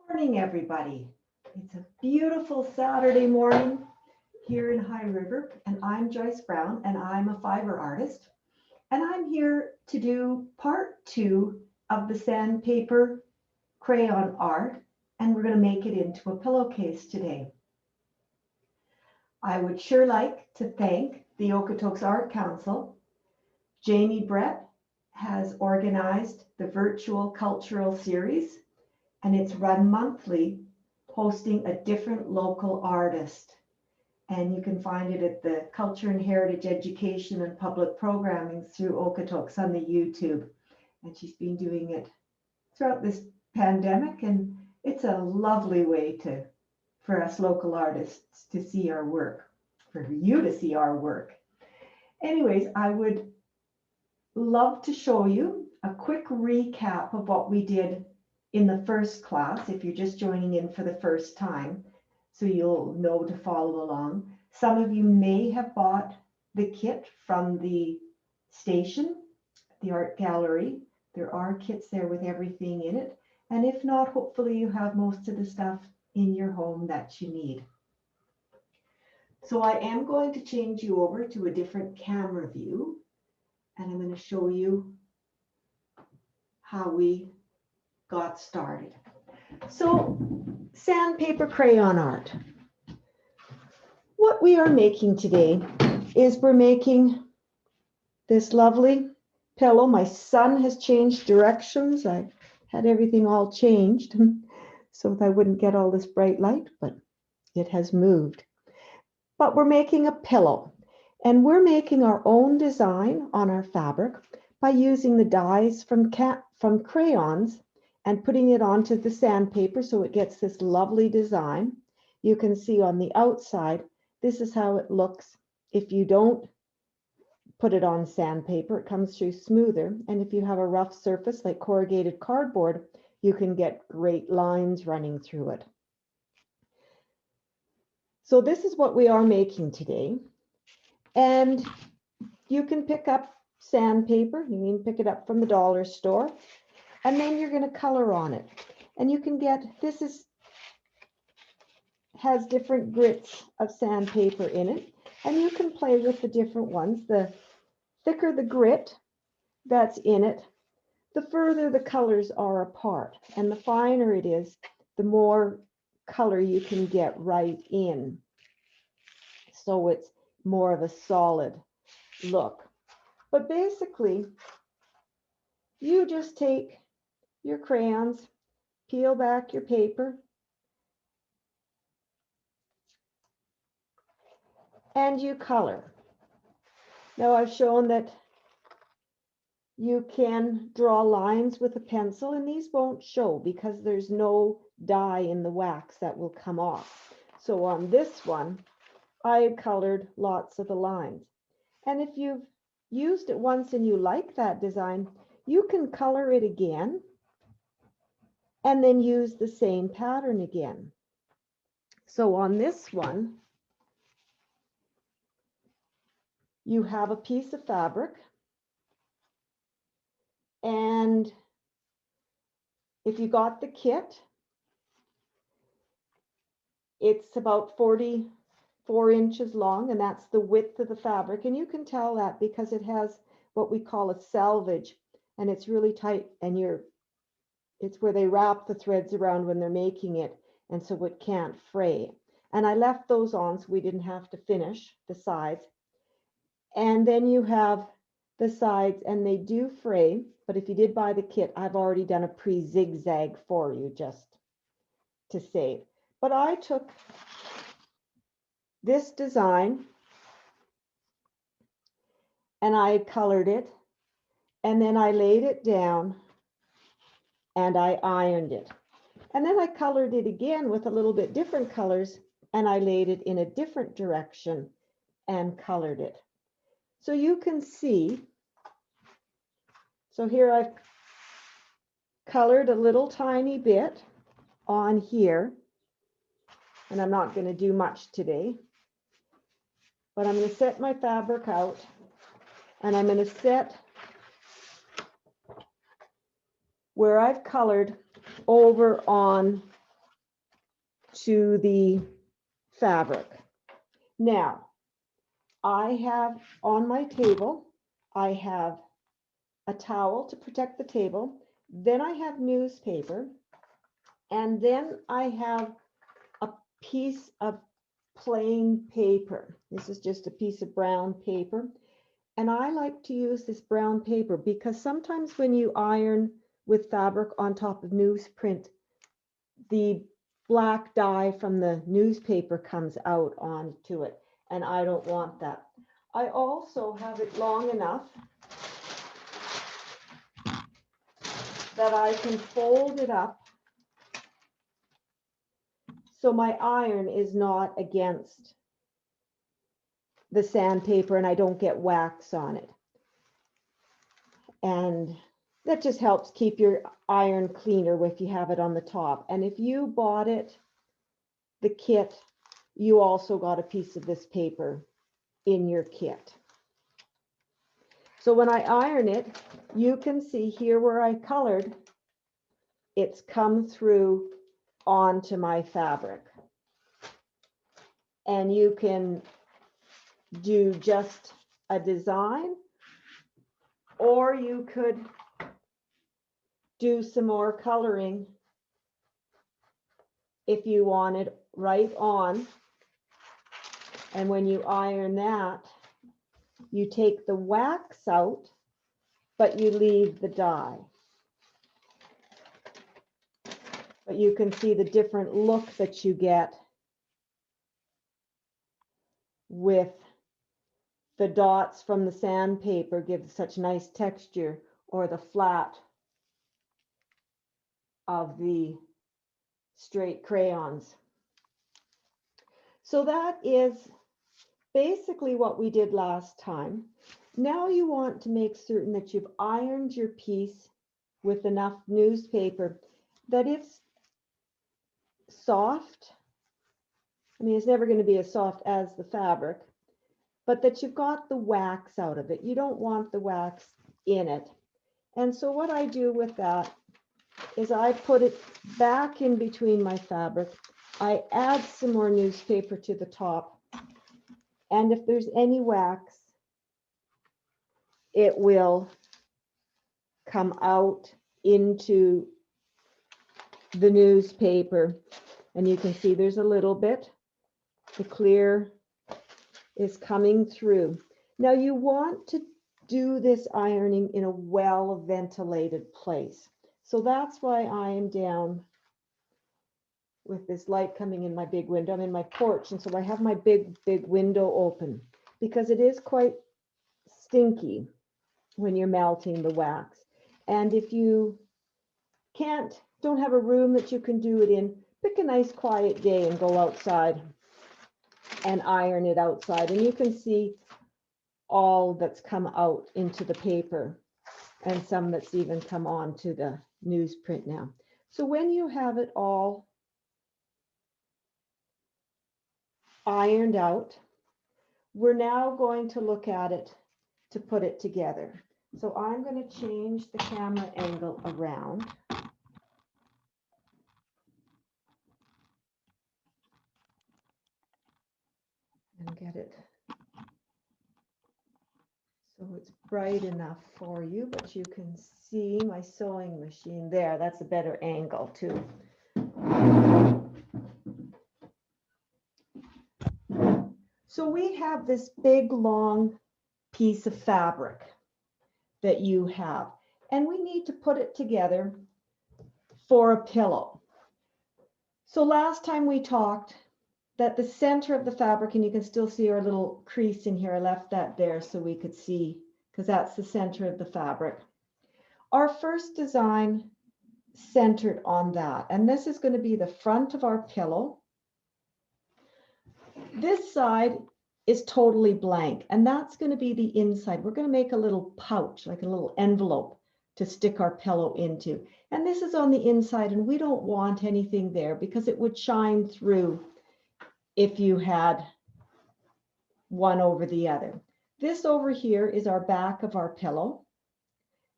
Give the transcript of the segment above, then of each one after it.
Morning, everybody. It's a beautiful Saturday morning here in High River, and I'm Joyce Brown, and I'm a fiber artist. And I'm here to do part 2 of the sandpaper crayon art, and we're going to make it into a pillowcase today. I would sure like to thank the Okotoks Arts Council. Jamie Brett has organized the virtual cultural series, and it's run monthly, hosting a different local artist. And you can find it at the Culture and Heritage Education and Public Programming through Okotoks on the YouTube. And she's been doing it throughout this pandemic, and it's a lovely way for us local artists to see our work, for you to see our work. Anyways, I would love to show you a quick recap of what we did in the first class, if you're just joining in for the first time, so you'll know to follow along. Some of you may have bought the kit from the station, the art gallery. There are kits there with everything in it. And if not, hopefully you have most of the stuff in your home that you need. So I am going to change you over to a different camera view, and I'm going to show you how we got started. So, sandpaper crayon art. What we are making today is we're making this lovely pillow. My son has changed directions. I had everything all changed so that I wouldn't get all this bright light, but it has moved. But we're making a pillow, and we're making our own design on our fabric by using the dyes from crayons and putting it onto the sandpaper so it gets this lovely design. You can see on the outside, this is how it looks. If you don't put it on sandpaper, it comes through smoother. And if you have a rough surface like corrugated cardboard, you can get great lines running through it. So this is what we are making today. And you can pick up sandpaper. You can pick it up from the dollar store. And then you're going to color on it. And you can get, has different grits of sandpaper in it. And you can play with the different ones. The thicker the grit that's in it, the further the colors are apart. And the finer it is, the more color you can get right in. So it's more of a solid look. But basically, you just take your crayons, peel back your paper, and you color. Now I've shown that you can draw lines with a pencil, and these won't show because there's no dye in the wax that will come off. So on this one, I colored lots of the lines. And if you've used it once and you like that design, you can color it again and then use the same pattern again. So on this one, you have a piece of fabric, and if you got the kit, it's about 44 inches long, and that's the width of the fabric. And you can tell that because it has what we call a selvage, and it's really tight, and it's where they wrap the threads around when they're making it, and so it can't fray. And I left those on so we didn't have to finish the sides. And then you have the sides, and they do fray, but if you did buy the kit, I've already done a pre-zigzag for you just to save. But I took this design and I colored it, and then I laid it down and I ironed it. And then I colored it again with a little bit different colors, and I laid it in a different direction and colored it. So you can see, so here I've colored a little tiny bit on here, and I'm not going to do much today, but I'm going to set my fabric out, and I'm going to set where I've colored over on to the fabric. Now, I have on my table, I have a towel to protect the table. Then I have newspaper. And then I have a piece of plain paper. This is just a piece of brown paper. And I like to use this brown paper because sometimes when you iron with fabric on top of newsprint, the black dye from the newspaper comes out onto it, and I don't want that. I also have it long enough that I can fold it up so my iron is not against the sandpaper and I don't get wax on it. And that just helps keep your iron cleaner if you have it on the top. And if you bought it, the kit, you also got a piece of this paper in your kit. So when I iron it, you can see here where I colored, it's come through onto my fabric. And you can do just a design, or you could do some more coloring if you wanted right on. And when you iron that, you take the wax out, but you leave the dye. But you can see the different look that you get with the dots from the sandpaper give such nice texture, or the flat of the straight crayons. So that is basically what we did last time. Now you want to make certain that you've ironed your piece with enough newspaper that it's soft. I mean, it's never going to be as soft as the fabric, but that you've got the wax out of it. You don't want the wax in it. And so what I do with that is I put it back in between my fabric. I add some more newspaper to the top. And if there's any wax, it will come out into the newspaper. And you can see there's a little bit. The clear is coming through. Now you want to do this ironing in a well-ventilated place. So that's why I am down with this light coming in my big window. I'm in my porch, and so I have my big window open because it is quite stinky when you're melting the wax. And if you don't have a room that you can do it in, pick a nice quiet day and go outside and iron it outside. And you can see all that's come out into the paper and some that's even come on to the newsprint now. So when you have it all ironed out, we're now going to look at it to put it together. So I'm going to change the camera angle around. And get it so it's bright enough for you, but you can see my sewing machine there. That's a better angle too. So we have this big long piece of fabric that you have, and we need to put it together for a pillow. So last time we talked that the center of the fabric, and you can still see our little crease in here, I left that there so we could see, because that's the center of the fabric. Our first design centered on that, and this is going to be the front of our pillow. This side is totally blank, and that's going to be the inside. We're going to make a little pouch, like a little envelope to stick our pillow into. And this is on the inside, and we don't want anything there because it would shine through if you had one over the other. This over here is our back of our pillow.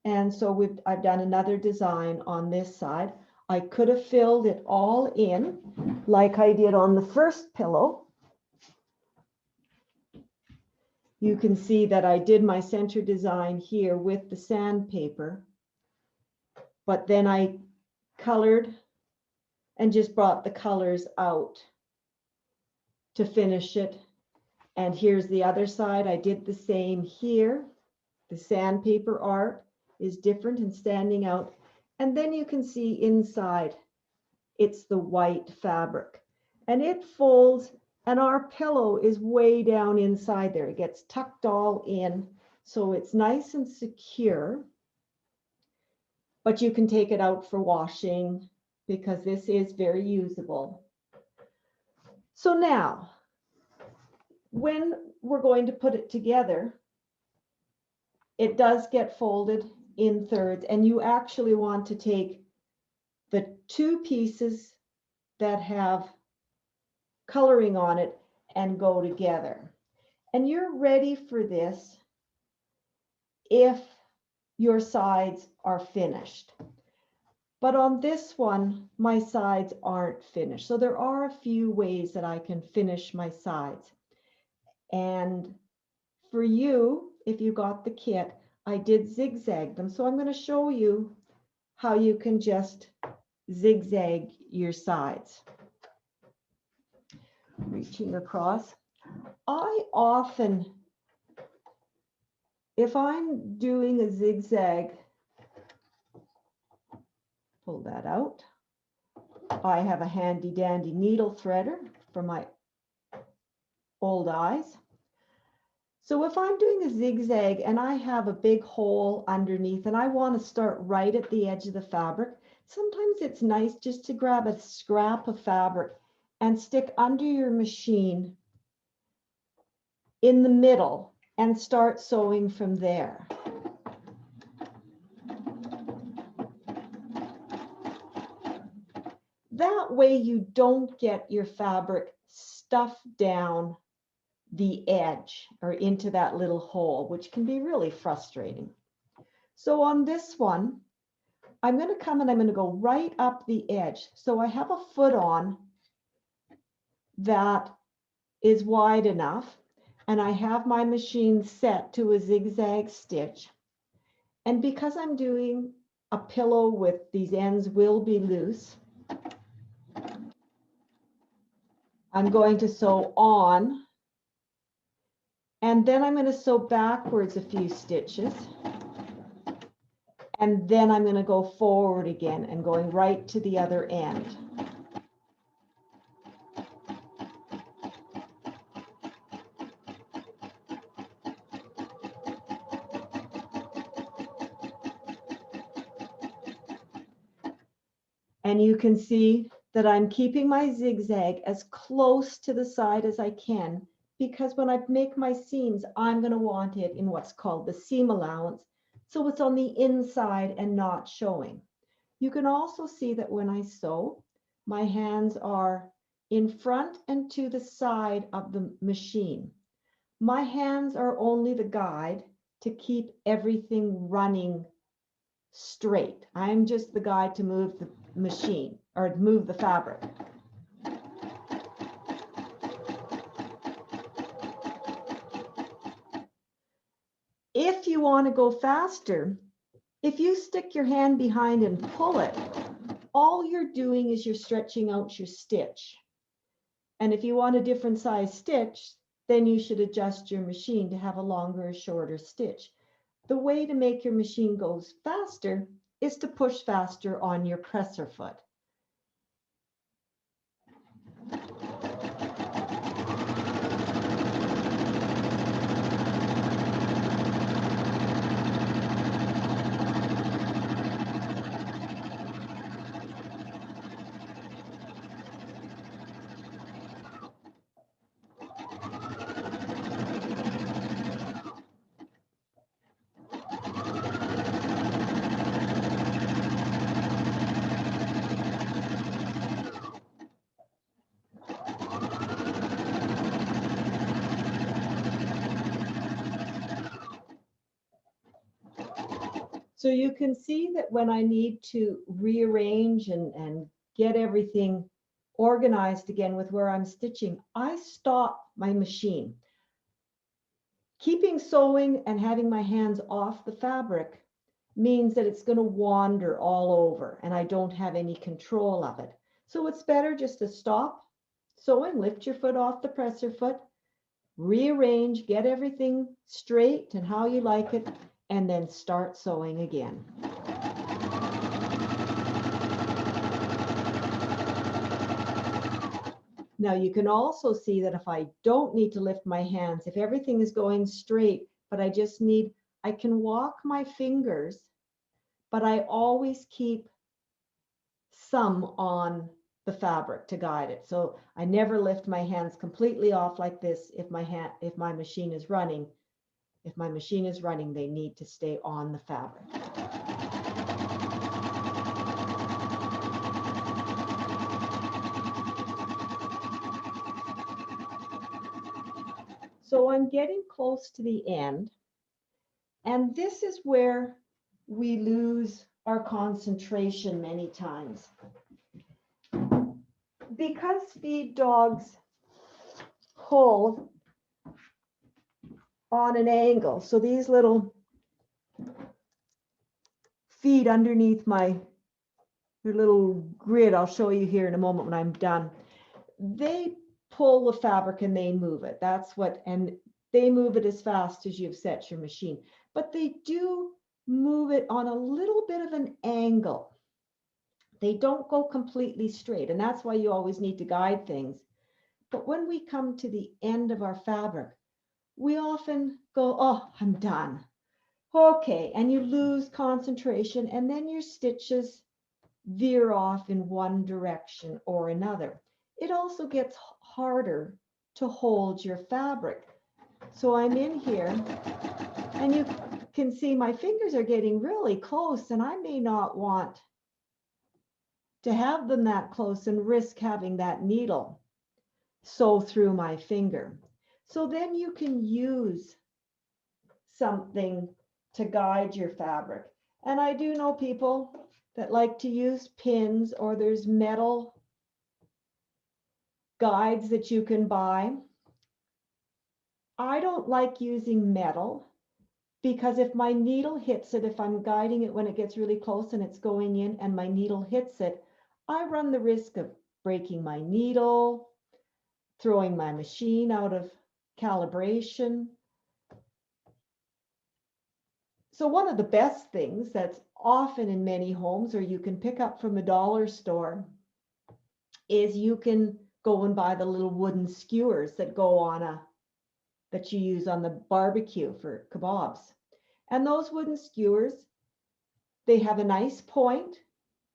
And so I've done another design on this side. I could have filled it all in like I did on the first pillow. You can see that I did my center design here with the sandpaper, but then I colored and just brought the colors out to finish it. And here's the other side. I did the same here. The sandpaper art is different and standing out. And then you can see inside, it's the white fabric. And it folds, and our pillow is way down inside there. It gets tucked all in, so it's nice and secure. But you can take it out for washing because this is very usable. So now, when we're going to put it together, it does get folded in thirds, and you actually want to take the two pieces that have coloring on it and go together. And you're ready for this if your sides are finished. But on this one, my sides aren't finished. So there are a few ways that I can finish my sides. And for you, if you got the kit, I did zigzag them. So I'm going to show you how you can just zigzag your sides. Reaching across. I often, if I'm doing a zigzag, pull that out. I have a handy dandy needle threader for my old eyes. So if I'm doing a zigzag and I have a big hole underneath and I want to start right at the edge of the fabric, sometimes it's nice just to grab a scrap of fabric and stick under your machine in the middle and start sewing from there. That way you don't get your fabric stuffed down the edge or into that little hole, which can be really frustrating. So on this one, I'm going to come and I'm going to go right up the edge. So I have a foot on that is wide enough, and I have my machine set to a zigzag stitch. And because I'm doing a pillow with these ends will be loose, I'm going to sew on, and then I'm going to sew backwards a few stitches, and then I'm going to go forward again and going right to the other end. And you can see that I'm keeping my zigzag as close to the side as I can, because when I make my seams, I'm going to want it in what's called the seam allowance. So it's on the inside and not showing. You can also see that when I sew, my hands are in front and to the side of the machine. My hands are only the guide to keep everything running straight. I'm just the guide to move the machine or move the fabric. If you want to go faster, if you stick your hand behind and pull it, all you're doing is you're stretching out your stitch. And if you want a different size stitch, then you should adjust your machine to have a longer or shorter stitch. The way to make your machine go faster is to push faster on your presser foot. So you can see that when I need to rearrange and get everything organized again with where I'm stitching, I stop my machine. Keeping sewing and having my hands off the fabric means that it's going to wander all over and I don't have any control of it. So it's better just to stop sewing, lift your foot off the presser foot, rearrange, get everything straight and how you like it, and then start sewing again. Now you can also see that if I don't need to lift my hands, if everything is going straight, but I just need, I can walk my fingers, but I always keep some on the fabric to guide it. So I never lift my hands completely off like this if my machine is running. If my machine is running, they need to stay on the fabric. So I'm getting close to the end, and this is where we lose our concentration many times. Because feed dogs pull on an angle, so these little feet underneath their little grid, I'll show you here in a moment when I'm done, they pull the fabric and they move it. That's what, and they move it as fast as you've set your machine, but they do move it on a little bit of an angle. They don't go completely straight, and that's why you always need to guide things. But when we come to the end of our fabric, we often go, oh, I'm done. Okay, and you lose concentration, and then your stitches veer off in one direction or another. It also gets harder to hold your fabric. So I'm in here, and you can see my fingers are getting really close, and I may not want to have them that close and risk having that needle sew through my finger. So then you can use something to guide your fabric. And I do know people that like to use pins, or there's metal guides that you can buy. I don't like using metal because if my needle hits it, if I'm guiding it when it gets really close and it's going in and my needle hits it, I run the risk of breaking my needle, throwing my machine out of calibration. So one of the best things that's often in many homes, or you can pick up from the dollar store, is you can go and buy the little wooden skewers that go on that you use on the barbecue for kebabs. And those wooden skewers, they have a nice point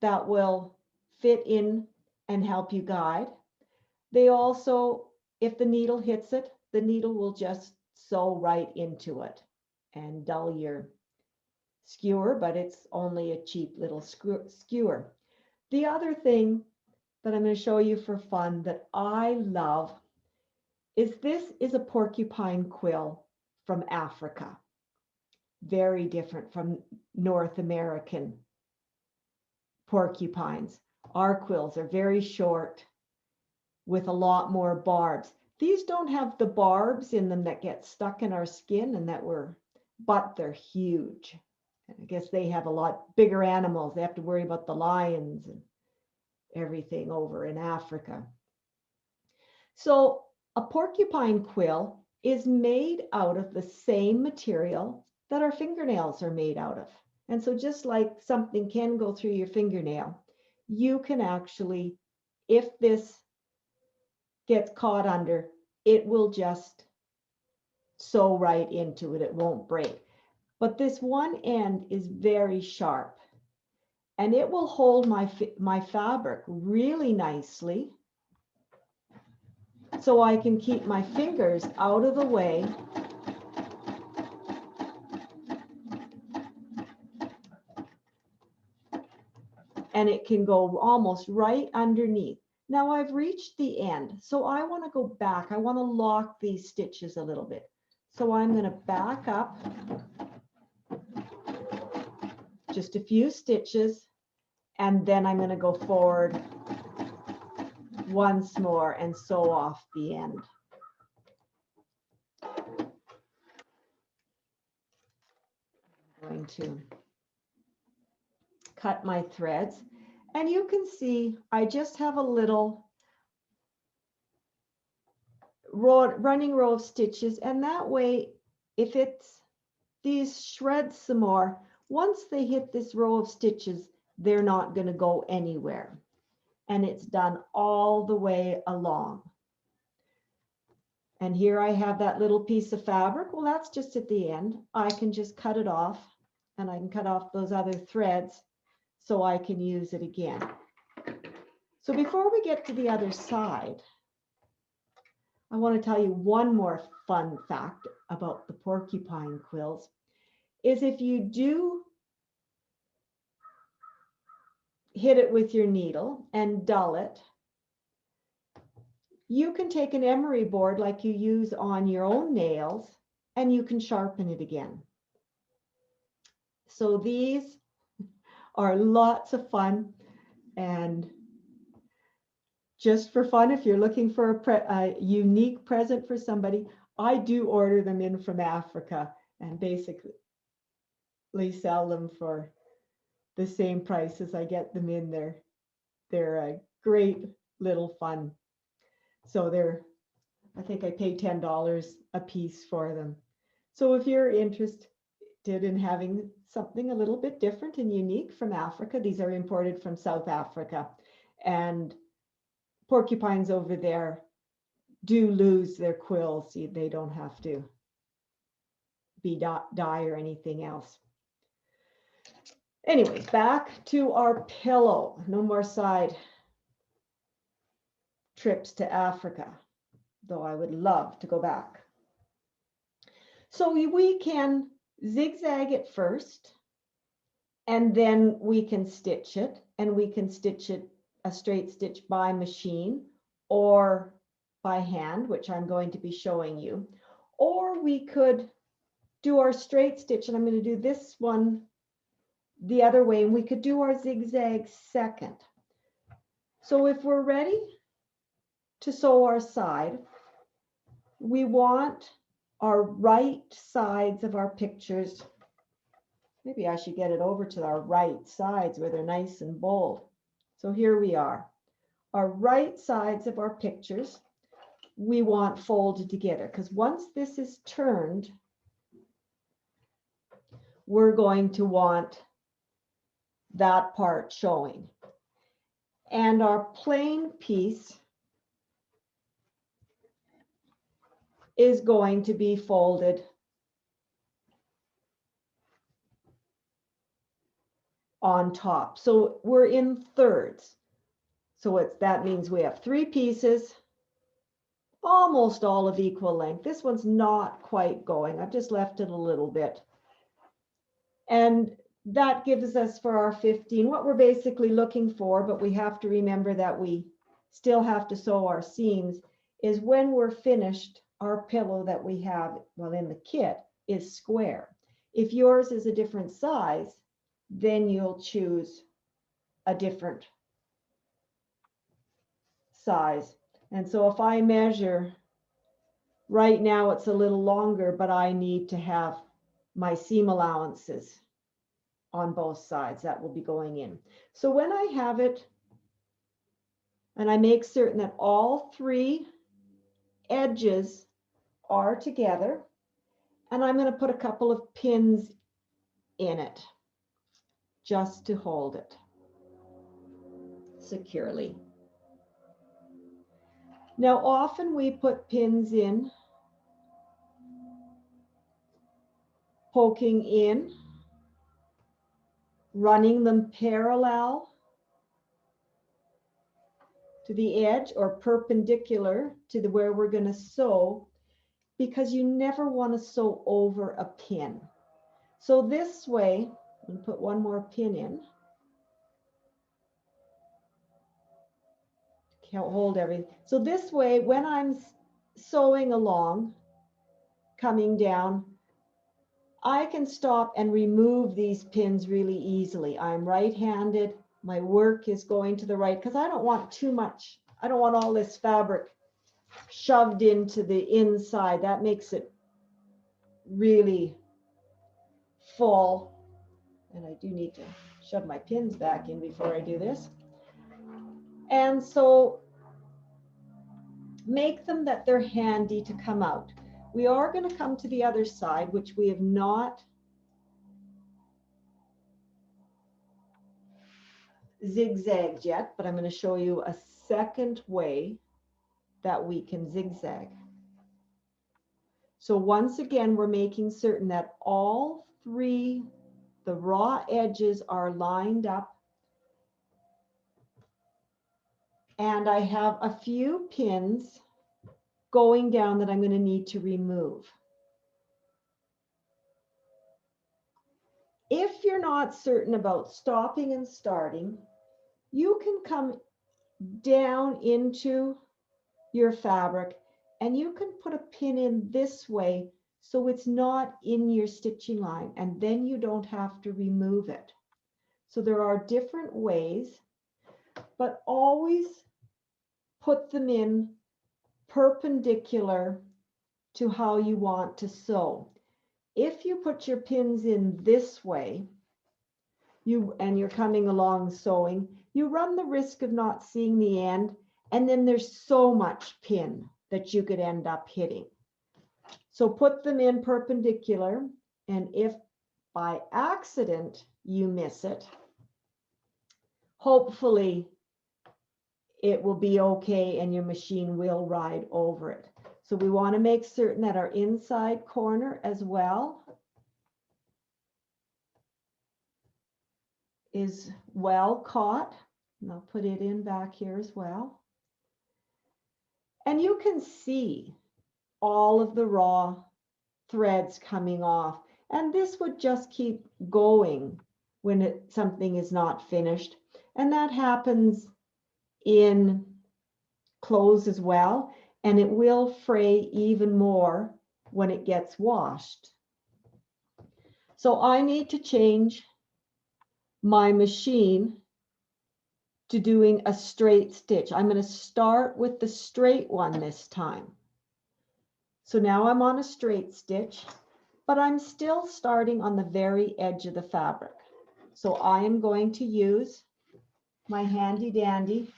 that will fit in and help you guide. They also, if the needle hits it, the needle will just sew right into it and dull your skewer, but it's only a cheap little skewer. The other thing that I'm going to show you for fun that I love is this is a porcupine quill from Africa. Very different from North American porcupines. Our quills are very short with a lot more barbs. These don't have the barbs in them that get stuck in our skin and but they're huge. And I guess they have a lot bigger animals. They have to worry about the lions and everything over in Africa. So a porcupine quill is made out of the same material that our fingernails are made out of. And so just like something can go through your fingernail, you can actually, if this gets caught under, it will just sew right into it. It won't break. But this one end is very sharp, and it will hold my fabric really nicely, so I can keep my fingers out of the way and it can go almost right underneath. Now I've reached the end, so I want to go back. I want to lock these stitches a little bit. So I'm going to back up just a few stitches, and then I'm going to go forward once more and sew off the end. I'm going to cut my threads, and you can see I just have a little running row of stitches, and that way if it's these shreds some more, once they hit this row of stitches, they're not going to go anywhere. And it's done all the way along. And here I have that little piece of fabric. Well, that's just at the end. I can just cut it off, and I can cut off those other threads so I can use it again. So before we get to the other side, I want to tell you one more fun fact about the porcupine quills, is if you do hit it with your needle and dull it, you can take an emery board like you use on your own nails, and you can sharpen it again. So these are lots of fun, and just for fun, if you're looking for a unique present for somebody, I do order them in from Africa and basically sell them for the same price as I get them in there. They're a great little fun. So I think I pay $10 a piece for them. So if you're interested in having something a little bit different and unique from Africa, these are imported from South Africa, and porcupines over there do lose their quills. They don't have to be dye or anything else. Anyway, back to our pillow. No more side trips to Africa, though I would love to go back. So we can zigzag it first, and then we can stitch it, and we can stitch it a straight stitch by machine or by hand, which I'm going to be showing you. Or we could do our straight stitch, and I'm going to do this one the other way, and we could do our zigzag second. So if we're ready to sew our side, we want our right sides of our pictures. Maybe I should get it over to our right sides where they're nice and bold. So here we are. Our right sides of our pictures, we want folded together, because once this is turned, we're going to want that part showing. And our plain piece is going to be folded on top. So we're in thirds. So that means we have 3 pieces, almost all of equal length. This one's not quite going. I've just left it a little bit. And that gives us for our 15 what we're basically looking for, but we have to remember that we still have to sew our seams, is when we're finished, our pillow that we have, well, in the kit is square. If yours is a different size, then you'll choose a different size. And so if I measure, right now it's a little longer, but I need to have my seam allowances on both sides that will be going in. So when I have it, and I make certain that all 3 edges are together, and I'm going to put a couple of pins in it just to hold it securely. Now, often we put pins in, poking in, running them parallel to the edge or perpendicular to where we're going to sew, because you never want to sew over a pin. So this way, I'm going to put one more pin in. Can't hold everything. So this way, when I'm sewing along, coming down, I can stop and remove these pins really easily. I'm right-handed. My work is going to the right because I don't want too much. I don't want all this fabric shoved into the inside. That makes it really full. And I do need to shove my pins back in before I do this. And so make them that they're handy to come out. We are going to come to the other side, which we have not zigzagged yet, but I'm going to show you a second way that we can zigzag. So once again, we're making certain that all three, the raw edges are lined up. And I have a few pins going down that I'm going to need to remove. If you're not certain about stopping and starting, you can come down into your fabric and you can put a pin in this way so it's not in your stitching line, and then you don't have to remove it. So there are different ways, but always put them in perpendicular to how you want to sew. If you put your pins in this way, and you're coming along sewing, you run the risk of not seeing the end, and then there's so much pin that you could end up hitting. So put them in perpendicular, and if by accident you miss it, hopefully it will be okay and your machine will ride over it. So we want to make certain that our inside corner as well is well caught. And I'll put it in back here as well. And you can see all of the raw threads coming off. And this would just keep going when something is not finished. And that happens in clothes as well. And it will fray even more when it gets washed. So I need to change my machine to doing a straight stitch. I'm going to start with the straight one this time. So now I'm on a straight stitch, but I'm still starting on the very edge of the fabric. So I am going to use my handy dandy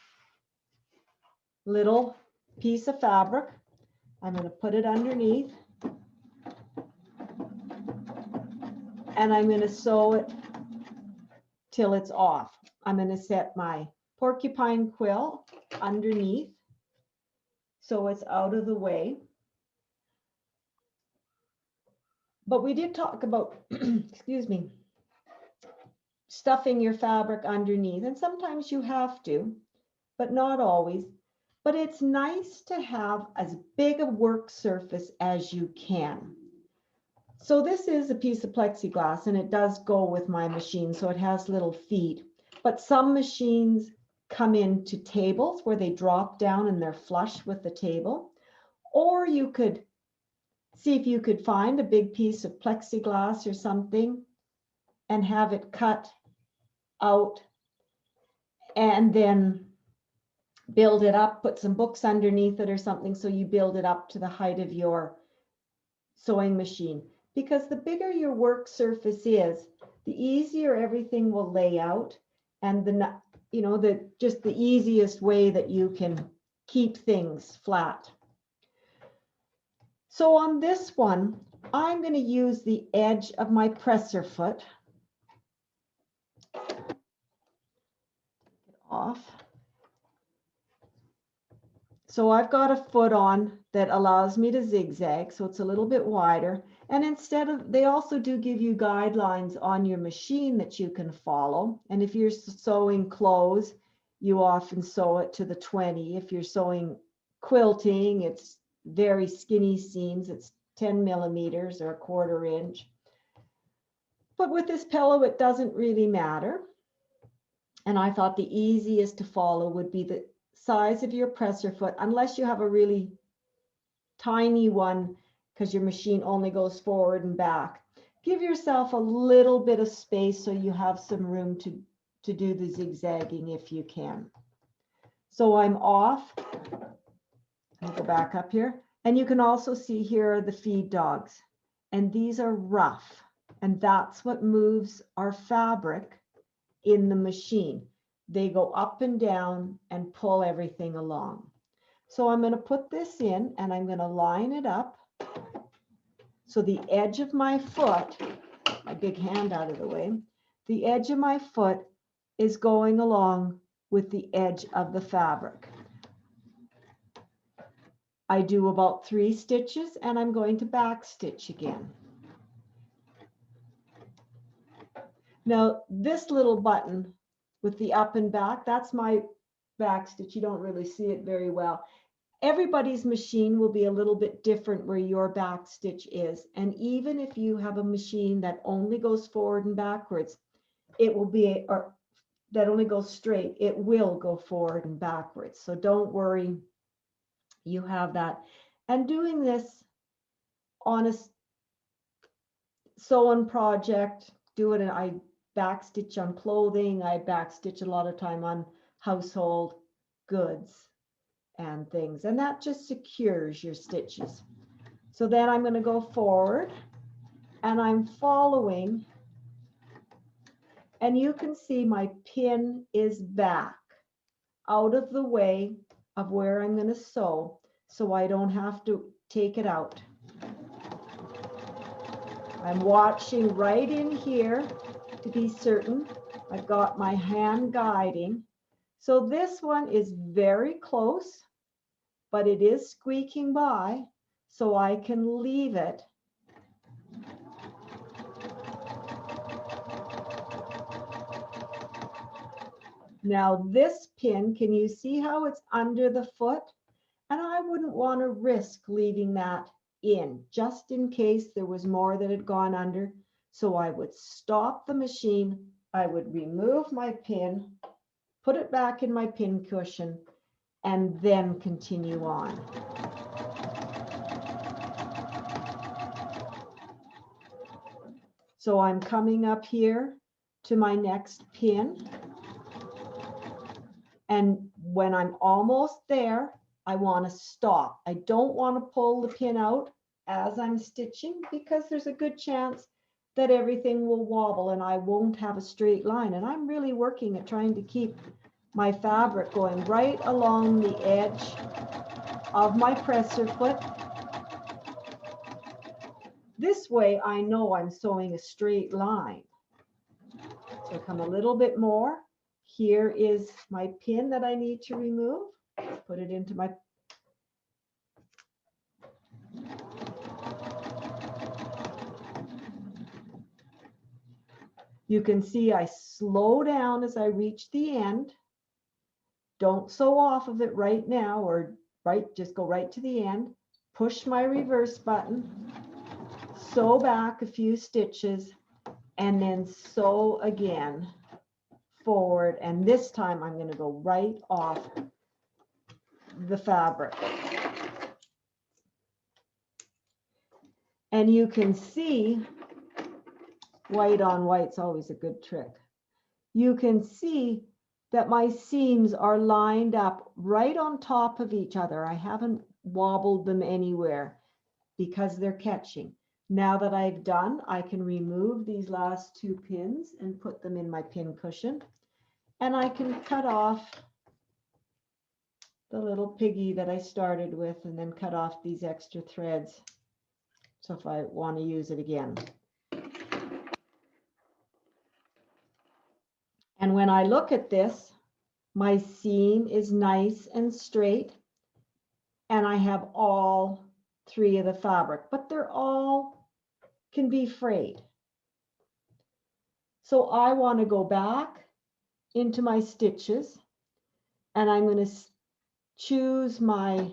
little piece of fabric. I'm going to put it underneath, and I'm going to sew it till it's off. I'm going to set my Porcupine Quill underneath so it's out of the way. But we did talk about, excuse me, stuffing your fabric underneath, and sometimes you have to, but not always. But it's nice to have as big a work surface as you can. So this is a piece of plexiglass, and it does go with my machine, so it has little feet. But some machines come into tables where they drop down and they're flush with the table. Or you could see if you could find a big piece of plexiglass or something and have it cut out and then build it up, put some books underneath it or something, so you build it up to the height of your sewing machine. Because the bigger your work surface is, the easier everything will lay out, and just the easiest way that you can keep things flat. So on this one, I'm going to use the edge of my presser foot. Take it off. So I've got a foot on that allows me to zigzag, so it's a little bit wider. And they also do give you guidelines on your machine that you can follow. And if you're sewing clothes, you often sew it to the 20. If you're sewing quilting, it's very skinny seams. It's 10 millimeters or 1/4 inch. But with this pillow, it doesn't really matter. And I thought the easiest to follow would be the size of your presser foot, unless you have a really tiny one because your machine only goes forward and back. give yourself a little bit of space so you have some room to do the zigzagging if you can. So I'm off. I'll go back up here. And you can also see here are the feed dogs. And these are rough. And that's what moves our fabric in the machine. They go up and down and pull everything along. So I'm going to put this in and I'm going to line it up. So the edge of my foot, my big hand out of the way, the edge of my foot is going along with the edge of the fabric. I do about 3 stitches and I'm going to back stitch again. Now this little button with the up and back, that's my back stitch. You don't really see it very well. Everybody's machine will be a little bit different where your back stitch is. And even if you have a machine that only goes forward and backwards, it will be, or that only goes straight, it will go forward and backwards. So don't worry, you have that. And doing this on a sewing project, I backstitch on clothing, I backstitch a lot of time on household goods and things, and that just secures your stitches. So then I'm going to go forward and I'm following, and you can see my pin is back out of the way of where I'm going to sew, so I don't have to take it out. I'm watching right in here to be certain I've got my hand guiding. So this one is very close, but it is squeaking by, so I can leave it. Now this pin, can you see how it's under the foot? And I wouldn't want to risk leaving that in, just in case there was more that had gone under. So I would stop the machine, I would remove my pin, put it back in my pin cushion, and then continue on. So I'm coming up here to my next pin. And when I'm almost there, I want to stop. I don't want to pull the pin out as I'm stitching, because there's a good chance that everything will wobble and I won't have a straight line. And I'm really working at trying to keep my fabric going right along the edge of my presser foot. This way I know I'm sewing a straight line. So come a little bit more. Here is my pin that I need to remove. Put it into my You can see I slow down as I reach the end. Don't sew off of it right now, or just go right to the end. Push my reverse button, sew back a few stitches, and then sew again forward. And this time I'm going to go right off the fabric. And you can see white on white's always a good trick. You can see that my seams are lined up right on top of each other. I haven't wobbled them anywhere because they're catching. Now that I've done, I can remove these last 2 pins and put them in my pin cushion. And I can cut off the little piggy that I started with, and then cut off these extra threads. So if I want to use it again. And when I look at this, my seam is nice and straight, and I have all 3 of the fabric, but they're all can be frayed. So I want to go back into my stitches, and I'm going to choose my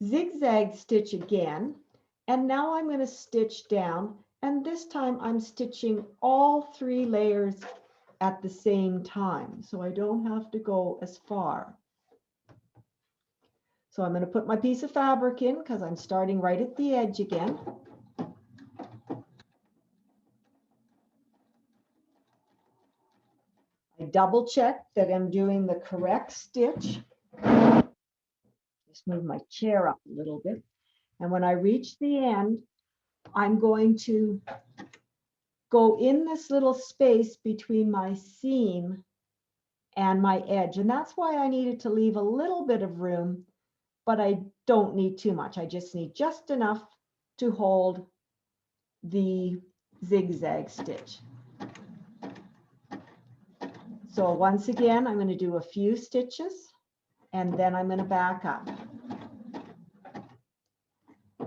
zigzag stitch again, and now I'm going to stitch down, and this time I'm stitching all 3 layers at the same time, so I don't have to go as far. So I'm going to put my piece of fabric in because I'm starting right at the edge again. I double check that I'm doing the correct stitch. Just move my chair up a little bit. And when I reach the end, I'm going to go in this little space between my seam and my edge. And that's why I needed to leave a little bit of room, but I don't need too much. I just need just enough to hold the zigzag stitch. So once again, I'm going to do a few stitches and then I'm going to back up.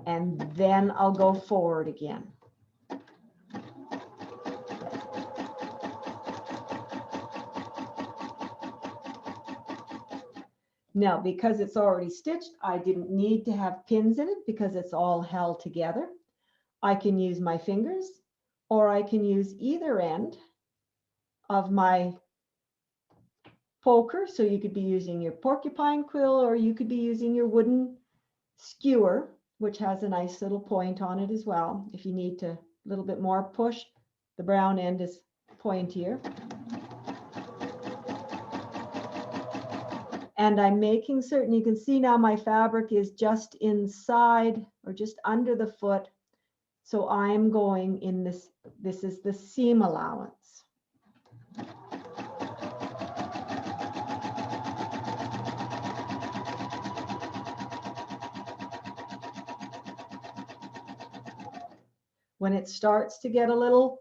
And then I'll go forward again. Now, because it's already stitched, I didn't need to have pins in it because it's all held together. I can use my fingers or I can use either end of my poker. So you could be using your porcupine quill or you could be using your wooden skewer, which has a nice little point on it as well. If you need to a little bit more push, the brown end is pointier. And I'm making certain, you can see now my fabric is just inside or just under the foot. So I'm going in this is the seam allowance. When it starts to get a little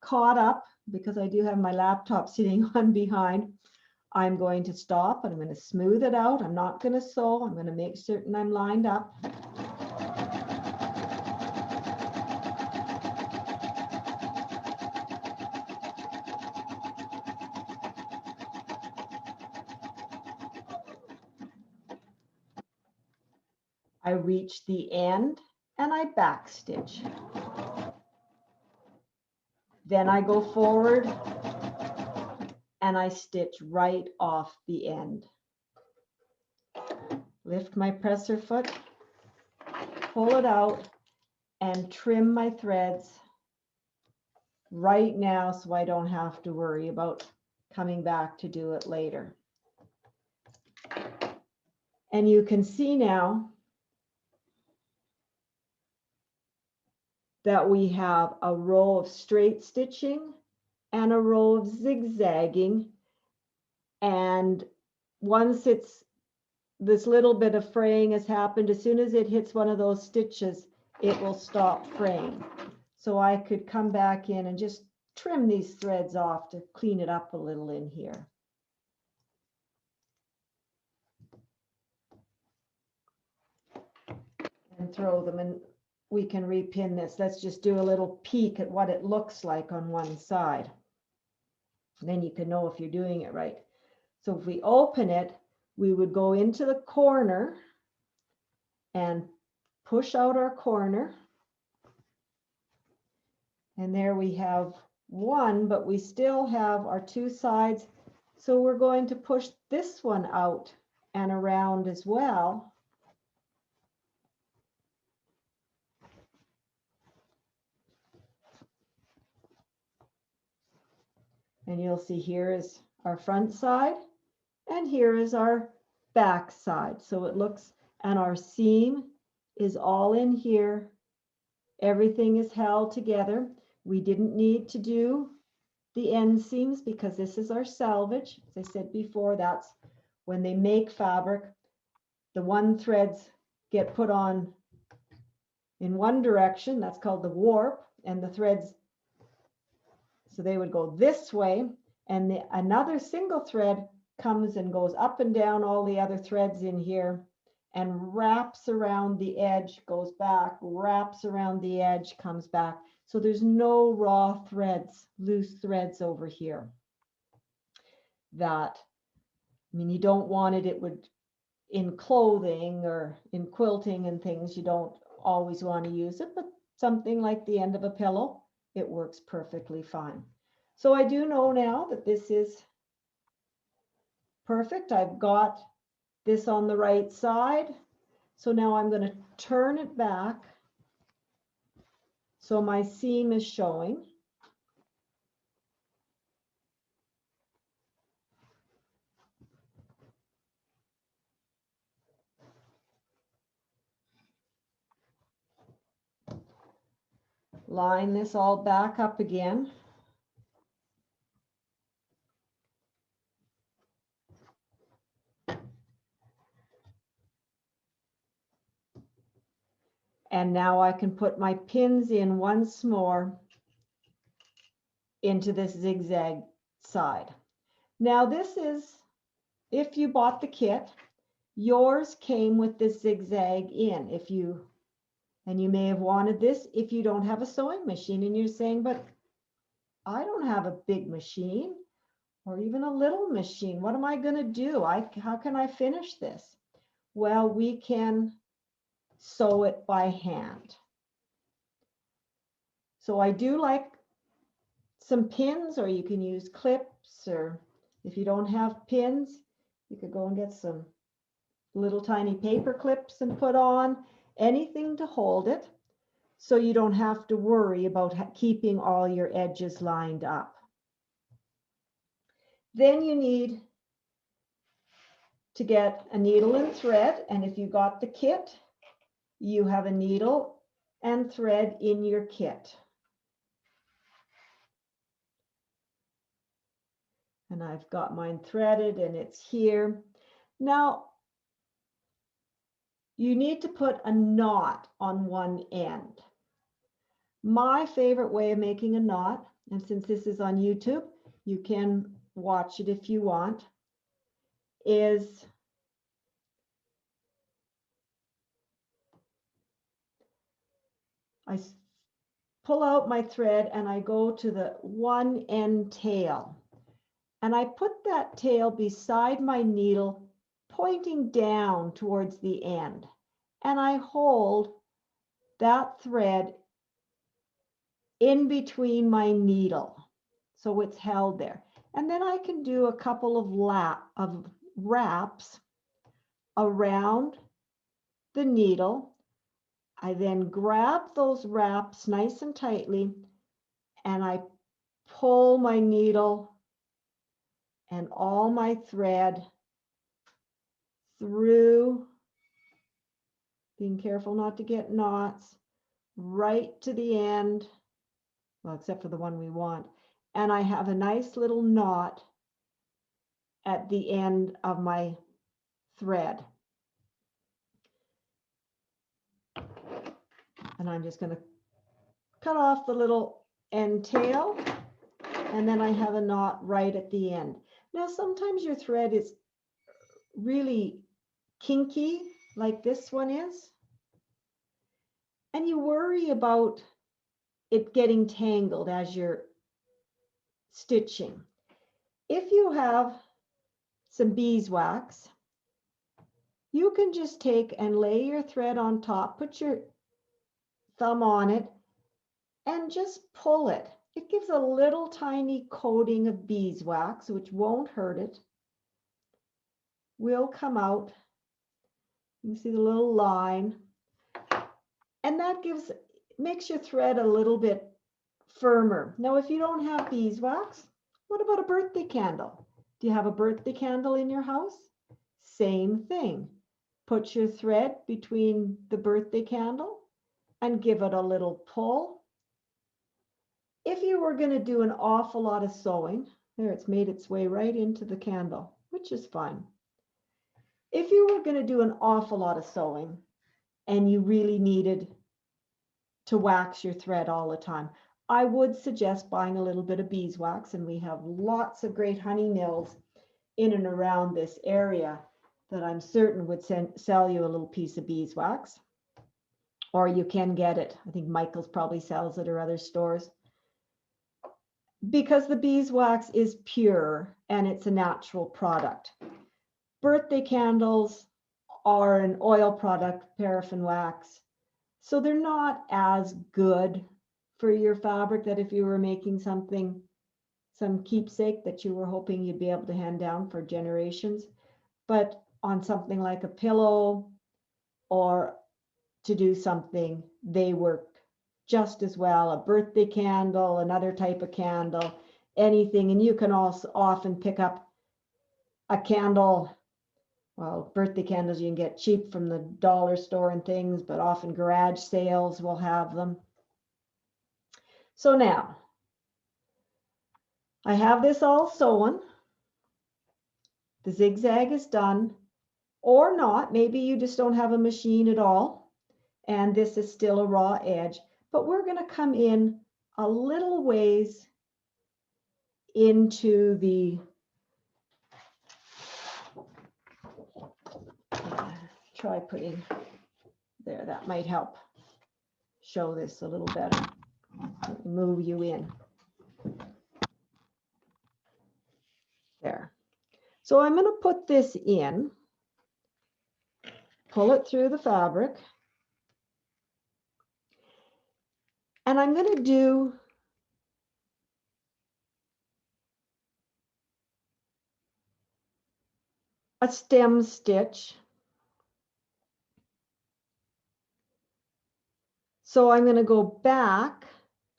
caught up, because I do have my laptop sitting on behind, I'm going to stop and I'm going to smooth it out. I'm not going to sew. I'm going to make certain I'm lined up. I reach the end and I back stitch. Then I go forward and I stitch right off the end. Lift my presser foot, pull it out, and trim my threads right now so I don't have to worry about coming back to do it later. And you can see now that we have a row of straight stitching and a row of zigzagging. And once it's this little bit of fraying has happened, as soon as it hits one of those stitches, it will stop fraying. So I could come back in and just trim these threads off to clean it up a little in here. And throw them in. We can repin this. Let's just do a little peek at what it looks like on one side. And then you can know if you're doing it right. So if we open it, we would go into the corner and push out our corner. And there we have one, but we still have our two sides. So we're going to push this one out and around as well. And you'll see here is our front side and here is our back side. So it looks, and our seam is all in here. Everything is held together. We didn't need to do the end seams because this is our selvage. As I said before, that's when they make fabric, the one threads get put on in one direction. That's called the warp, and the threads, so they would go this way, and another single thread comes and goes up and down all the other threads in here and wraps around the edge, goes back, wraps around the edge, comes back. So there's no raw threads, loose threads over here. That, I mean, you don't want it, it would, in clothing or in quilting and things, you don't always want to use it, but something like the end of a pillow, it works perfectly fine. So I do know now that this is perfect. I've got this on the right side. So now I'm going to turn it back so my seam is showing. line this all back up again. And now I can put my pins in once more into this zigzag side. Now this is, if you bought the kit, yours came with this zigzag in. And you may have wanted this if you don't have a sewing machine and you're saying, but I don't have a big machine or even a little machine. What am I going to do? How can I finish this? Well, we can sew it by hand. So I do like some pins, or you can use clips, or if you don't have pins, you could go and get some little tiny paper clips and put on, anything to hold it, so you don't have to worry about keeping all your edges lined up. Then you need to get a needle and thread, and if you got the kit, you have a needle and thread in your kit. And I've got mine threaded and it's here. Now, you need to put a knot on one end. My favorite way of making a knot, and since this is on YouTube, you can watch it if you want, is I pull out my thread and I go to the one end tail. And I put that tail beside my needle, pointing down towards the end. And I hold that thread in between my needle, so it's held there. And then I can do a couple of wraps around the needle. I then grab those wraps nice and tightly, and I pull my needle and all my thread through, being careful not to get knots, right to the end, well, except for the one we want. And I have a nice little knot at the end of my thread. And I'm just going to cut off the little end tail, and then I have a knot right at the end. Now, sometimes your thread is really kinky, like this one is, and you worry about it getting tangled as you're stitching. If you have some beeswax, you can just take and lay your thread on top, put your thumb on it, and just pull it. It gives a little tiny coating of beeswax, which won't hurt it. Will come out. You can see the little line. And that makes your thread a little bit firmer. Now, if you don't have beeswax, what about a birthday candle? Do you have a birthday candle in your house? Same thing. Put your thread between the birthday candle and give it a little pull. If you were going to do an awful lot of sewing, there, it's made its way right into the candle, which is fine. If you were going to do an awful lot of sewing and you really needed to wax your thread all the time, I would suggest buying a little bit of beeswax, and we have lots of great honey mills in and around this area that I'm certain would sell you a little piece of beeswax, or you can get it. I think Michael's probably sells it, or other stores, because the beeswax is pure and it's a natural product. Birthday candles are an oil product, paraffin wax, so they're not as good for your fabric that if you were making something, some keepsake that you were hoping you'd be able to hand down for generations. But on something like a pillow or to do something, they work just as well. A birthday candle, another type of candle, anything. And you can also often pick up a candle. Well, birthday candles you can get cheap from the dollar store and things, but often garage sales will have them. So now I have this all sewn. The zigzag is done, or not. Maybe you just don't have a machine at all, and this is still a raw edge, but we're going to come in a little ways into the try putting there, that might help show this a little better. Move you in there. So I'm going to put this in, pull it through the fabric, and I'm going to do a stem stitch. So I'm going to go back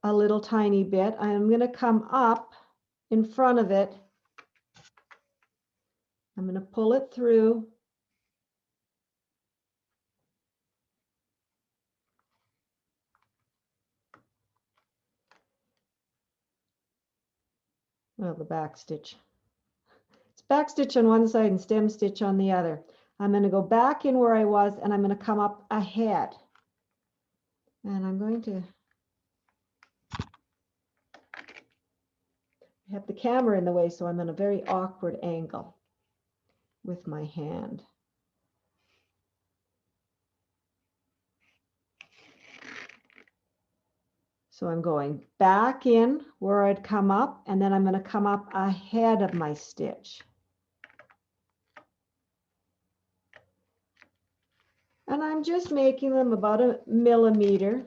a little tiny bit. I'm going to come up in front of it. I'm going to pull it through. Well, the back stitch. It's back stitch on one side and stem stitch on the other. I'm going to go back in where I was, and I'm going to come up ahead. And I'm going to have the camera in the way, so I'm in a very awkward angle with my hand. So I'm going back in where I'd come up, and then I'm going to come up ahead of my stitch. And I'm just making them about 1 millimeter.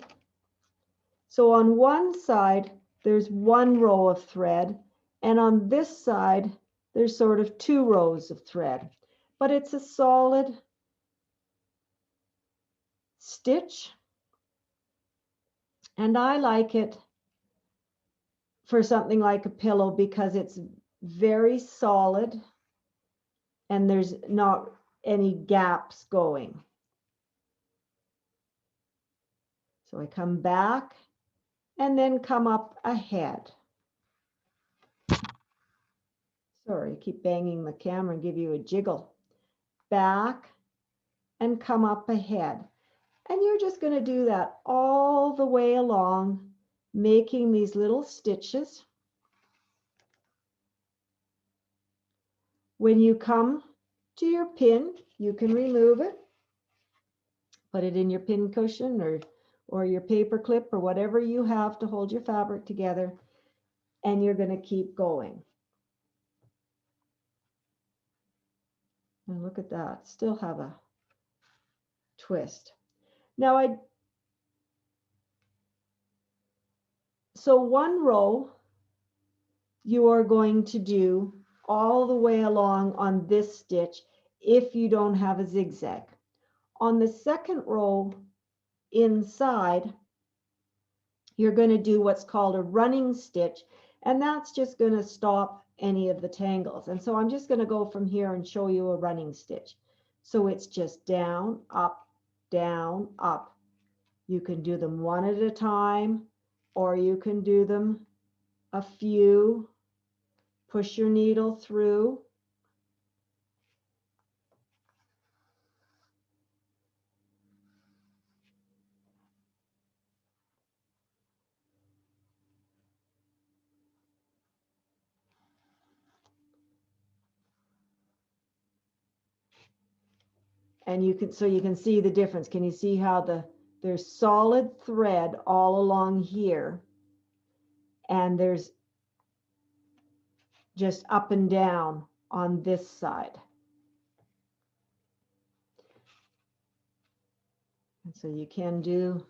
So on one side, there's 1 row of thread, and on this side, there's sort of 2 rows of thread. But it's a solid stitch, and I like it for something like a pillow because it's very solid and there's not any gaps going. So I come back and then come up ahead. Sorry, I keep banging the camera and give you a jiggle. Back and come up ahead. And you're just going to do that all the way along, making these little stitches. When you come to your pin, you can remove it, put it in your pin cushion or your paper clip or whatever you have to hold your fabric together, and you're going to keep going. And look at that, still have a twist. Now so 1 row you are going to do all the way along on this stitch if you don't have a zigzag. On the 2nd row inside, you're going to do what's called a running stitch, and that's just going to stop any of the tangles. And so I'm just going to go from here and show you a running stitch. So it's just down, up, down, up. You can do them one at a time, or you can do them a few. Push your needle through. And you can see the difference. Can you see how there's solid thread all along here, and there's just up and down on this side. And so you can do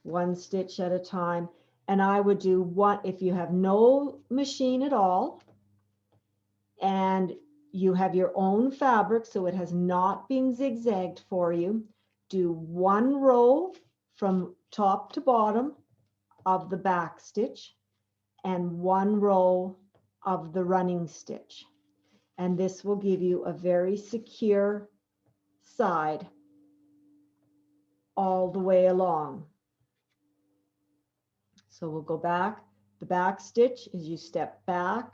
1 stitch at a time. And I would do one, if you have no machine at all, and you have your own fabric, so it has not been zigzagged for you, do 1 row from top to bottom of the back stitch and 1 row of the running stitch. And this will give you a very secure side all the way along. So we'll go back. The back stitch is you step back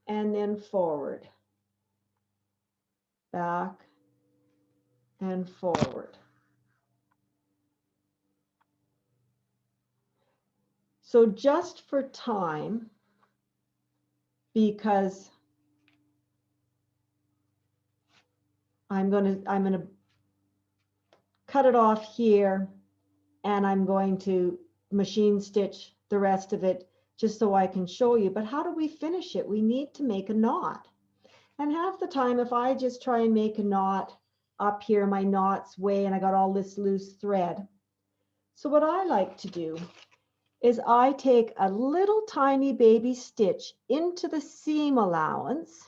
and then forward, back and forward. So just for time, because I'm going to cut it off here, and I'm going to machine stitch the rest of it just so I can show you. But how do we finish it? We need to make a knot. And half the time, if I just try and make a knot up here, my knot's way and I got all this loose thread. So what I like to do is I take a little tiny baby stitch into the seam allowance.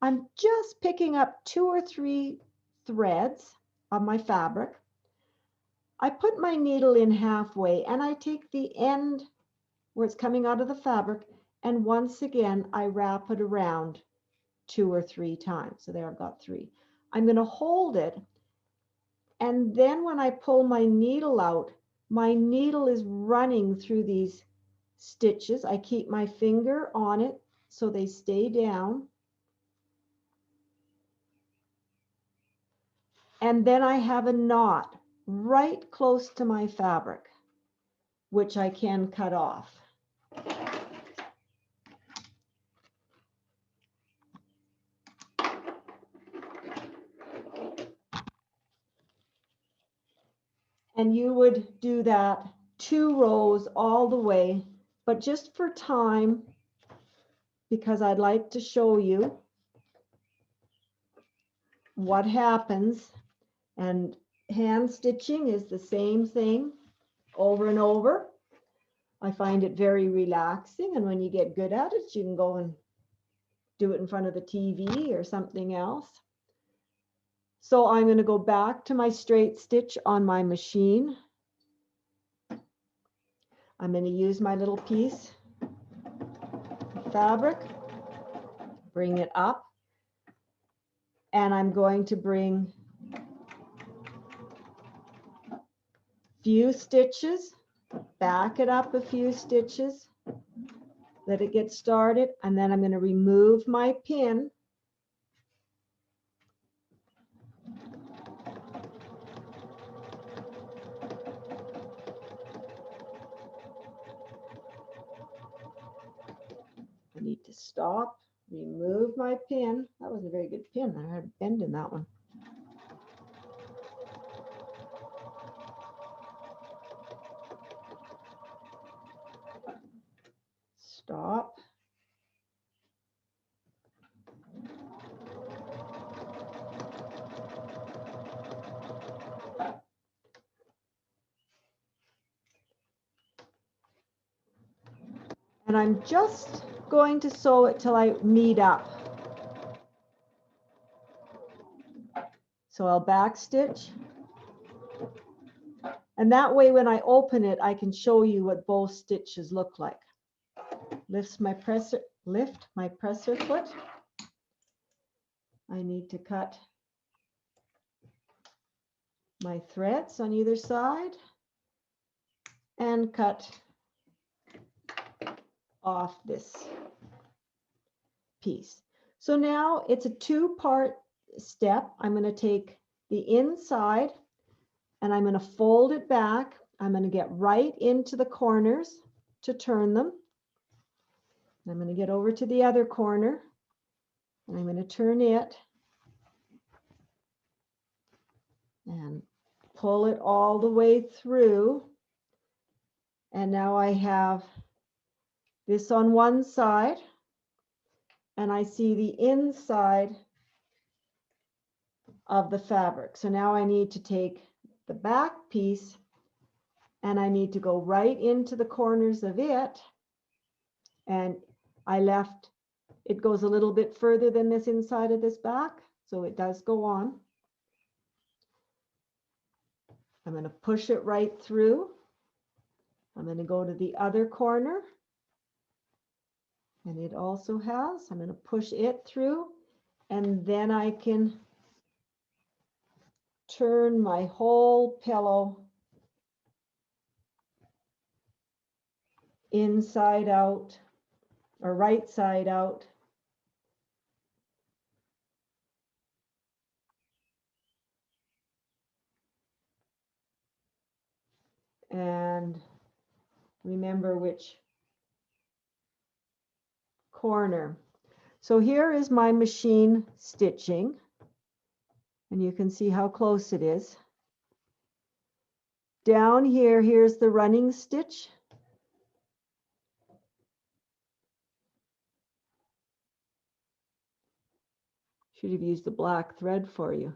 I'm just picking up 2 or 3 threads of my fabric. I put my needle in halfway and I take the end where it's coming out of the fabric, and once again I wrap it around 2 or 3 times. So there I've got 3. I'm going to hold it, and then when I pull my needle out, my needle is running through these stitches. I keep my finger on it so they stay down. And then I have a knot right close to my fabric, which I can cut off. And you would do that 2 rows all the way, but just for time, because I'd like to show you what happens. And hand stitching is the same thing over and over. I find it very relaxing, and when you get good at it, you can go and do it in front of the TV or something else. So I'm going to go back to my straight stitch on my machine. I'm going to use my little piece of fabric, bring it up, and I'm going to bring a few stitches, back it up a few stitches, let it get started, and then I'm going to remove my pin. I need to stop, remove my pin. That wasn't a very good pin. I had a bend in that one. Stop. And I'm just going to sew it till I meet up. So I'll back stitch. And that way, when I open it, I can show you what both stitches look like. Lift my presser foot. I need to cut my threads on either side and cut off this piece. So now it's a 2-part step. I'm going to take the inside and I'm going to fold it back. I'm going to get right into the corners to turn them. I'm going to get over to the other corner and I'm going to turn it and pull it all the way through. And now I have this on one side and I see the inside of the fabric. So now I need to take the back piece and I need to go right into the corners of it. And I left, it goes a little bit further than this inside of this back, so it does go on. I'm going to push it right through. I'm going to go to the other corner. And it also has, I'm going to push it through, and then I can turn my whole pillow inside out or right side out. And remember which corner. So here is my machine stitching, and you can see how close it is. Down here, here's the running stitch. Should have used the black thread for you.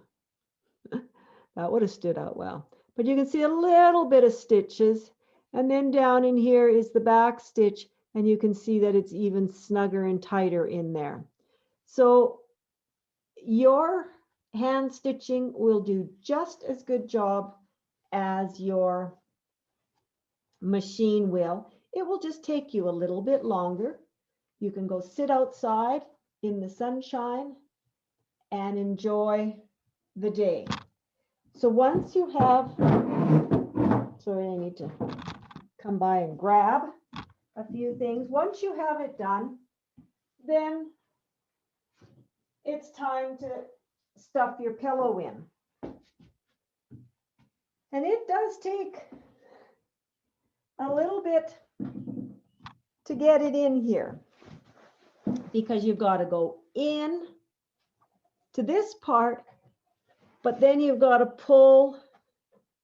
That would have stood out well. But you can see a little bit of stitches. And then down in here is the back stitch, and you can see that it's even snugger and tighter in there. So your hand stitching will do just as good job as your machine will. It will just take you a little bit longer. You can go sit outside in the sunshine and enjoy the day. So once you have, sorry, I need to come by and grab a few things. Once you have it done, then it's time to stuff your pillow in. And it does take a little bit to get it in here, because you've got to go in to this part, but then you've got to pull,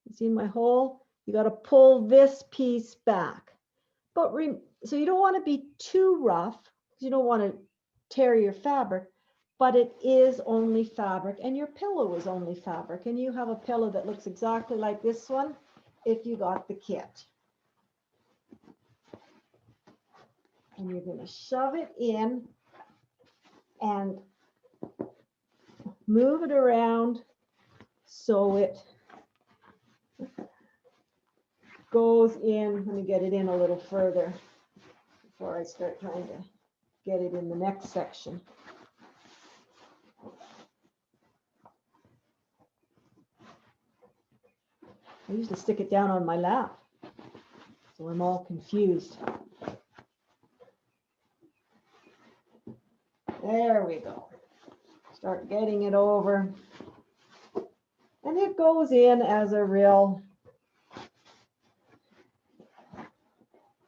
you see my hole? You got to pull this piece back. But so you don't want to be too rough, because you don't want to tear your fabric, but it is only fabric, and your pillow is only fabric, and you have a pillow that looks exactly like this one if you got the kit. And you're going to shove it in and move it around so it goes in. Let me get it in a little further before I start trying to get it in the next section. I usually stick it down on my lap, so I'm all confused. There we go. Start getting it over. And it goes in as a real,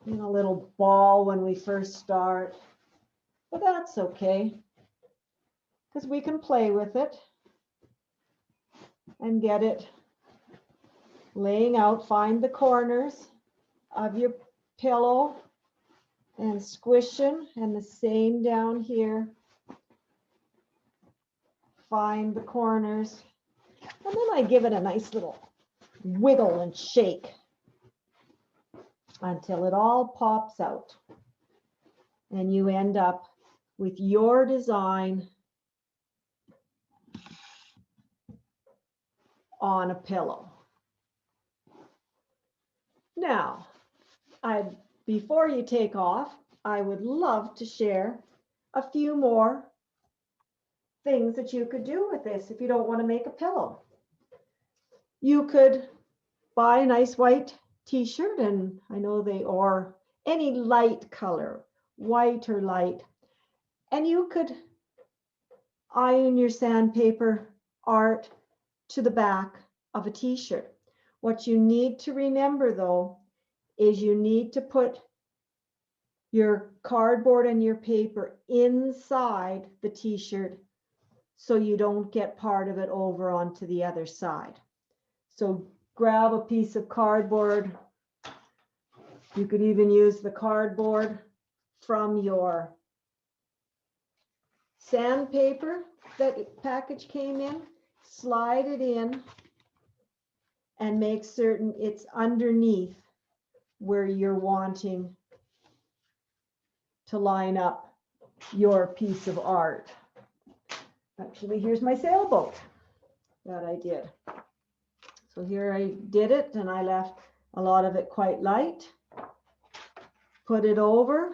in a little ball when we first start. But that's okay, because we can play with it and get it laying out. Find the corners of your pillow and squish them, and the same down here. Find the corners, and then I give it a nice little wiggle and shake until it all pops out, and you end up with your design on a pillow. Now, before you take off, I would love to share a few more things that you could do with this if you don't want to make a pillow. You could buy a nice white t-shirt, and I know or any light color, white or light, and you could iron your sandpaper art to the back of a t-shirt. What you need to remember though is you need to put your cardboard and your paper inside the t-shirt so you don't get part of it over onto the other side. So grab a piece of cardboard. You could even use the cardboard from your sandpaper that package came in, slide it in, and make certain it's underneath where you're wanting to line up your piece of art. Actually, here's my sailboat that I did. So here I did it, and I left a lot of it quite light. Put it over,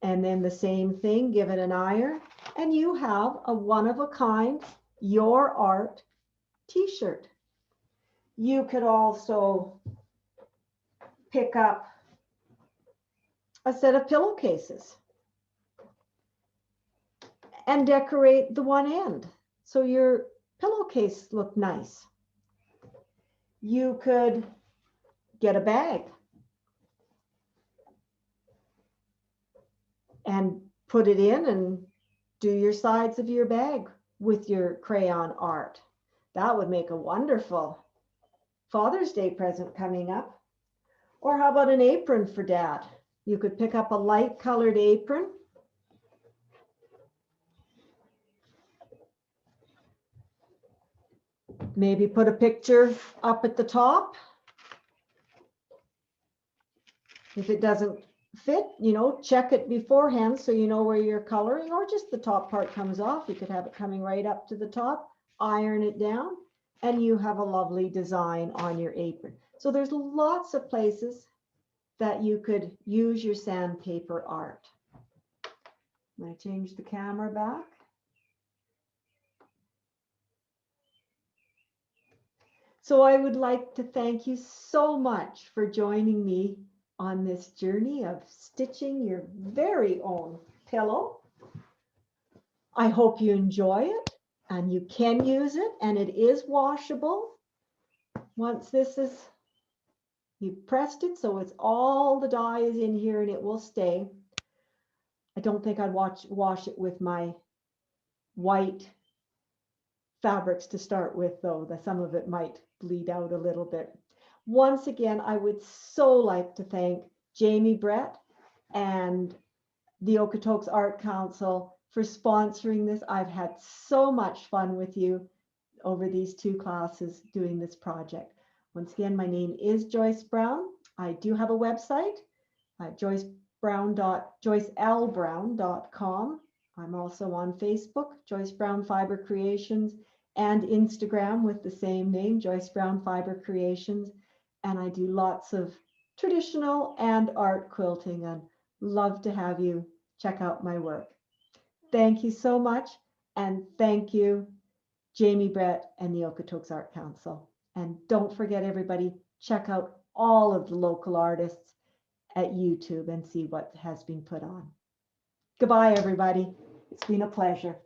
and then the same thing, give it an iron, and you have a one-of-a-kind Your Art t-shirt. You could also pick up a set of pillowcases and decorate the one end so your pillowcase look nice. You could get a bag and put it in and do your sides of your bag with your crayon art. That would make a wonderful Father's Day present coming up. Or how about an apron for Dad? You could pick up a light colored apron. Maybe put a picture up at the top. If it doesn't fit, check it beforehand so you know where you're coloring, or just the top part comes off. You could have it coming right up to the top, iron it down, and you have a lovely design on your apron. So there's lots of places that you could use your sandpaper art. I'm going to change the camera back. So I would like to thank you so much for joining me on this journey of stitching your very own pillow. I hope you enjoy it and you can use it, and it is washable. Once this is, you've pressed it so it's all the dye is in here and it will stay. I don't think I'd wash it with my white fabrics to start with, though, that some of it might bleed out a little bit. Once again, I would so like to thank Jamie Brett and the Okotoks Arts Council for sponsoring this. I've had so much fun with you over these 2 classes doing this project. Once again, my name is Joyce Brown. I do have a website, joycelbrown.com. I'm also on Facebook, Joyce Brown Fiber Creations, and Instagram with the same name, Joyce Brown Fiber Creations. And I do lots of traditional and art quilting, and love to have you check out my work. Thank you so much. And thank you, Jamie Brett and the Okotoks Arts Council. And don't forget, everybody, check out all of the local artists at YouTube and see what has been put on. Goodbye, everybody. It's been a pleasure.